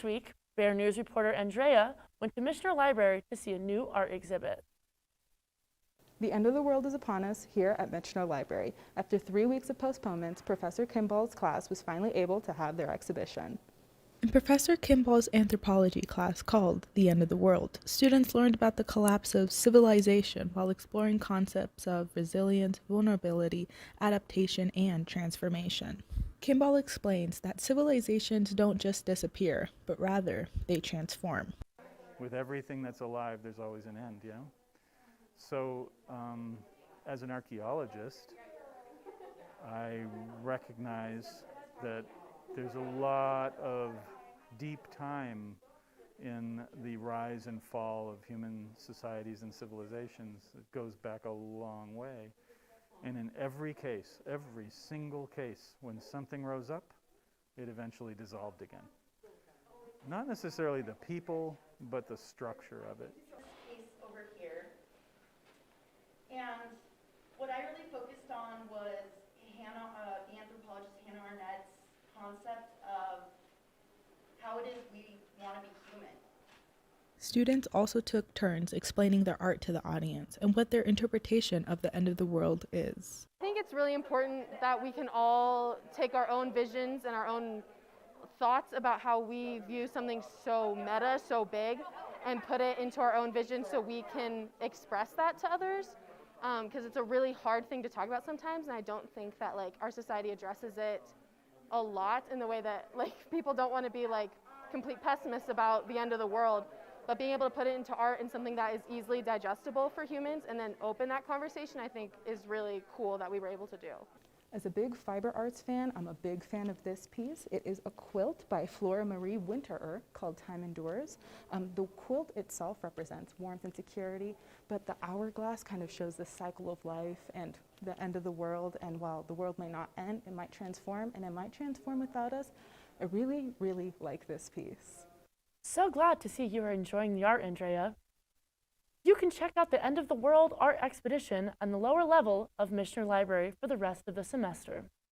Last week, Bear News reporter Andrea went to Michener Library to see a new art exhibit. The end of the world is upon us here at Michener Library. After 3 weeks of postponements, Professor Kimball's class was finally able to have their exhibition. In Professor Kimball's anthropology class called The End of the World, students learned about the collapse of civilization while exploring concepts of resilience, vulnerability, adaptation, and transformation. Kimball explains that civilizations don't just disappear, but rather they transform. With everything that's alive, there's always an end, So, as an archaeologist, I recognize that there's a lot of deep time in the rise and fall of human societies and civilizations. It goes back a long way. And in every case, every single case, when something rose up, it eventually dissolved again. Not necessarily the people, but the structure of it. Piece over here. And what I really focused on was the anthropologist Hannah Arnett's concept of how it is we want to be human. Students also took turns explaining their art to the audience and what their interpretation of the end of the world is. I think it's really important that we can all take our own visions and our own thoughts about how we view something so meta, so big, and put it into our own vision so we can express that to others. Because it's a really hard thing to talk about sometimes, and I don't think that our society addresses it a lot in the way that people don't want to be complete pessimists about the end of the world, but being able to put it into art and something that is easily digestible for humans and then open that conversation, I think is really cool that we were able to do. As a big fiber arts fan, I'm a big fan of this piece. It is a quilt by Flora Marie Winterer called Time Endures. The quilt itself represents warmth and security, but the hourglass kind of shows the cycle of life and the end of the world. And while the world may not end, it might transform, and it might transform without us. I really, really like this piece. So glad to see you are enjoying the art, Andrea. You can check out the End of the World art expedition on the lower level of Michener Library for the rest of the semester.